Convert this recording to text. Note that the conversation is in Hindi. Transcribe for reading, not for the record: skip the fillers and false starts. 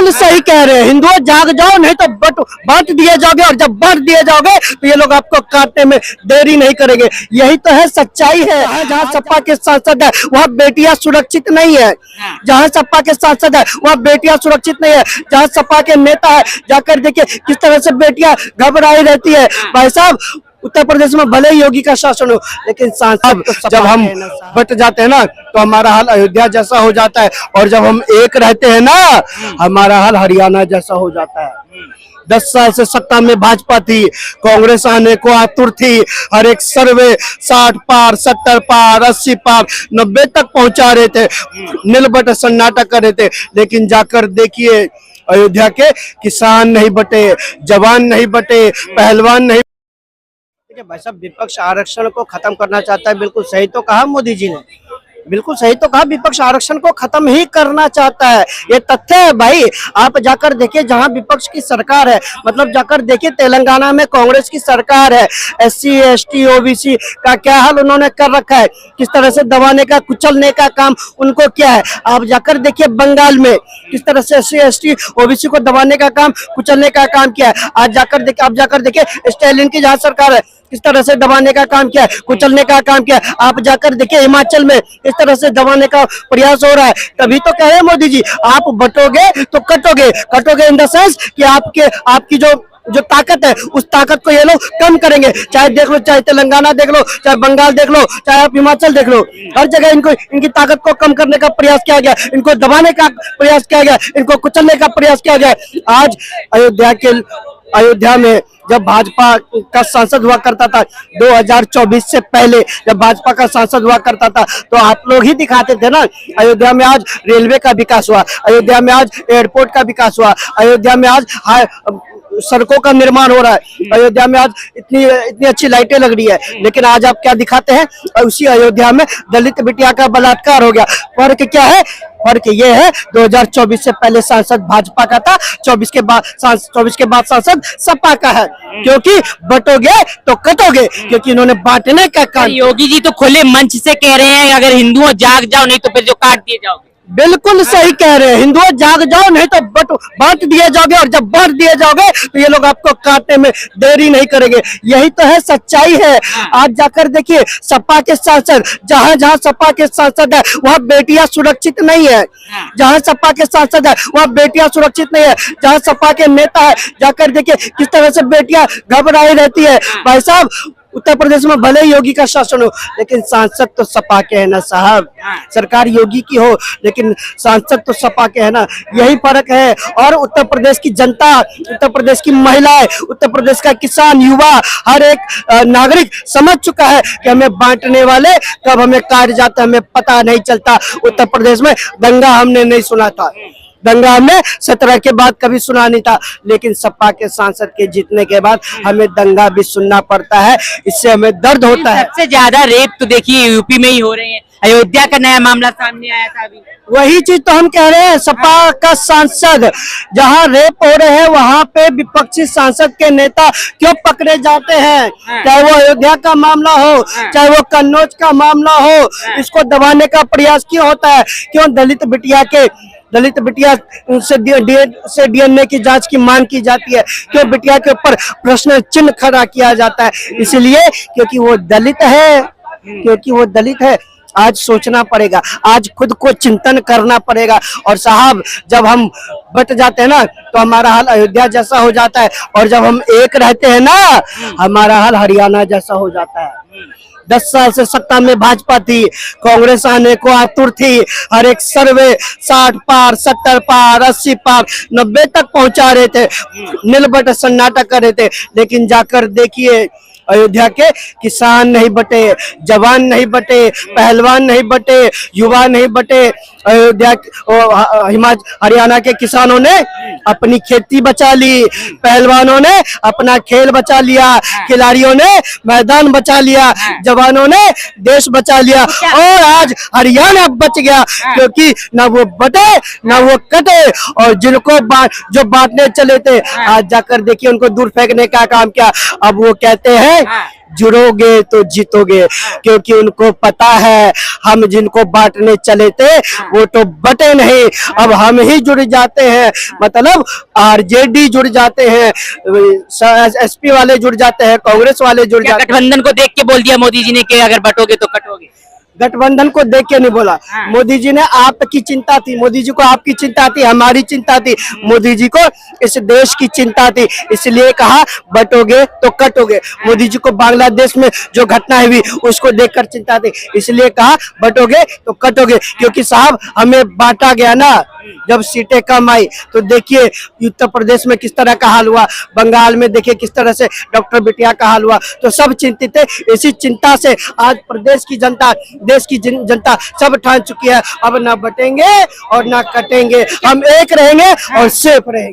बिल्कुल सही कह रहे हैं। हिंदुओं जाग जाओ, नहीं तो बांट दिए जाओगे, और जब बांट दिए जाओगे तो ये लोग आपको काटने में देरी नहीं करेंगे। यही तो है, सच्चाई है। जहाँ सपा के सांसद है वहाँ बेटियां सुरक्षित नहीं है। जहाँ सपा के सांसद है वहाँ बेटियां सुरक्षित नहीं है। जहाँ सपा के नेता है, जाकर देखिए किस तरह से बेटियां घबराई रहती है। भाई साहब, उत्तर प्रदेश में भले ही योगी का शासन हो, लेकिन सांसद जब हम बट जाते हैं ना तो हमारा हाल अयोध्या जैसा हो जाता है, और जब हम एक रहते हैं ना हमारा हाल हरियाणा जैसा हो जाता है। 10 साल से सत्ता में भाजपा थी, कांग्रेस आने को आतुर थी। हर एक सर्वे 60 पार, 70 पार, 80 पार, 90 तक पहुंचा रहे थे, नीलबट सन्नाटा कर रहे थे। लेकिन जाकर देखिए अयोध्या के किसान नहीं बटे, जवान नहीं बटे, पहलवान नहीं। भाई साहब, विपक्ष आरक्षण को खत्म करना चाहता है, बिल्कुल सही तो कहा मोदी जी ने, बिल्कुल सही तो कहा। विपक्ष आरक्षण को खत्म ही करना चाहता है, ये तथ्य है भाई। आप जाकर देखिए जहां विपक्ष की सरकार है, मतलब जाकर देखिए तेलंगाना में कांग्रेस की सरकार है, SC ST OBC का क्या हाल उन्होंने कर रखा है, किस तरह से दबाने का कुचलने का काम उनको क्या है। आप जाकर देखिए बंगाल में किस तरह से SC ST OBC को दबाने का काम, कुचलने का काम किया है। आज जाकर देखिए, आप जाकर देखिए स्टालिन की जहाँ सरकार है किस तरह से दबाने का काम किया है, कुचलने का काम किया है। आप जाकर देखिए हिमाचल में किस तरह से दबाने का प्रयास हो रहा है। तभी तो कह रहे हैं मोदी जी, आप बटोगे तो कटोगे। कटोगे इन द सेंस कि आपकी जो ताकत है उस ताकत को ये लोग कम करेंगे। चाहे देख लो, चाहे तेलंगाना देख लो, चाहे बंगाल देख लो, चाहे आप हिमाचल देख लो, हर जगह इनकी ताकत को कम करने का प्रयास किया गया, इनको दबाने का प्रयास किया गया, इनको कुचलने का प्रयास किया गया। आज अयोध्या में जब भाजपा का सांसद हुआ करता था 2024 से पहले, जब भाजपा का सांसद हुआ करता था तो आप लोग ही दिखाते थे ना। अयोध्या में आज रेलवे का विकास हुआ, अयोध्या में आज एयरपोर्ट का विकास हुआ, अयोध्या में आज सड़कों का निर्माण हो रहा है, अयोध्या में आज इतनी अच्छी लाइटें लग रही है। लेकिन आज आप क्या दिखाते हैं, उसी अयोध्या में दलित बिटिया का बलात्कार हो गया। फर्क क्या है? फर्क ये है 2024 से पहले सांसद भाजपा का था, 24 के बाद सांसद सपा का है। क्योंकि बटोगे तो कटोगे, क्योंकि इन्होंने बांटने का काम। योगी जी तो खुले मंच से कह रहे हैं अगर हिंदुओं जाग जाओ, नहीं तो फिर जो काट दिए जाओगे। बिल्कुल सही कह रहे हैं। हिंदुओं जाग जाओ, नहीं तो बांट दिए जाओगे, और जब बांट दिए जाओगे तो ये लोग आपको काटने में देरी नहीं करेंगे। यही तो है, सच्चाई है। आज जाकर देखिए सपा के सांसद, जहां सपा के सांसद है वहाँ बेटियां सुरक्षित नहीं है। जहां सपा के सांसद है वहाँ बेटियां सुरक्षित नहीं है। जहां सपा के नेता है, जाकर देखिए किस तरह से बेटियां घबराई रहती है। भाई साहब, उत्तर प्रदेश में भले ही योगी का शासन हो, लेकिन सांसद तो सपा के है ना साहब। सरकार योगी की हो लेकिन सांसद तो सपा के है ना, यही फर्क है। और उत्तर प्रदेश की जनता, उत्तर प्रदेश की महिलाएं, उत्तर प्रदेश का किसान, युवा, हर एक नागरिक समझ चुका है कि हमें बांटने वाले कब हमें काट जाता है, हमें पता नहीं चलता। उत्तर प्रदेश में दंगा हमने नहीं सुना था, दंगा हमने 17 के बाद कभी सुना नहीं था, लेकिन सपा के सांसद के जीतने के बाद हमें दंगा भी सुनना पड़ता है। इससे हमें दर्द होता है। सबसे ज्यादा रेप तो देखिए यूपी में ही हो रहे हैं। अयोध्या का नया मामला सामने आया था अभी। वही चीज तो हम कह रहे हैं, सपा का सांसद जहां रेप हो रहे हैं वहां पे विपक्षी सांसद के नेता क्यों पकड़े जाते हैं? चाहे वो अयोध्या का मामला हो, चाहे वो कन्नौज का मामला हो, इसको दबाने का प्रयास क्यों होता है? क्यों दलित बिटिया से DNA की जांच की मांग की जाती है? क्यों बिटिया के ऊपर प्रश्न चिन्ह खड़ा किया जाता है? इसलिए क्योंकि वो दलित है। आज सोचना पड़ेगा, आज खुद को चिंतन करना पड़ेगा। और साहब, जब हम बट जाते हैं ना तो हमारा हाल अयोध्या जैसा हो जाता है, और जब हम एक रहते हैं ना हमारा हाल हरियाणा जैसा हो जाता है। 10 साल से सत्ता में भाजपा थी, कांग्रेस आने को आतुर थी। हर एक सर्वे 60 पार, 70 पार, 80 पार, 90 तक पहुंचा रहे थे, नीलबट सन्नाटा कर रहे थे। लेकिन जाकर देखिए अयोध्या के किसान नहीं बटे, जवान नहीं बटे, पहलवान नहीं बटे, युवा नहीं बटे। अयोध्या हरियाणा के किसानों ने अपनी खेती बचा ली, पहलवानों ने अपना खेल बचा लिया, खिलाड़ियों ने मैदान बचा लिया, जवानों ने देश बचा लिया। और आज हरियाणा बच गया, क्योंकि ना वो बटे ना वो कटे। और जिनको जो बांटने चले थे, आज जाकर देखिए उनको दूर फेंकने का काम किया। अब वो कहते हैं जुड़ोगे तो जीतोगे, क्योंकि उनको पता है हम जिनको बांटने चले थे वो तो बटे नहीं, अब हम ही जुड़ जाते हैं, मतलब आरजेडी जुड़ जाते हैं, एसपी वाले जुड़ जाते हैं, कांग्रेस वाले जुड़ क्या जाते हैं। गठबंधन को देख के बोल दिया मोदी जी ने कि अगर बटोगे तो कटोगे? गठबंधन को देख के नहीं बोला, हाँ। मोदी जी ने आपकी चिंता थी, मोदी जी को आपकी चिंता थी, हमारी चिंता थी, मोदी जी को इस देश की चिंता थी, इसलिए कहा बटोगे तो कटोगे। मोदी जी को बांग्लादेश में जो घटना हुई उसको देखकर चिंता थी, इसलिए कहा बटोगे तो कटोगे, क्योंकि साहब हमें बांटा गया ना, जब सीटें कम आई तो देखिए उत्तर प्रदेश में किस तरह का हाल हुआ, बंगाल में देखिए किस तरह से डॉक्टर बिटिया का हाल हुआ, तो सब चिंतित थे। इसी चिंता से आज प्रदेश की जनता, देश की जनता सब ठान चुकी है, अब ना बटेंगे और ना कटेंगे, हम एक रहेंगे और सेफ रहेंगे।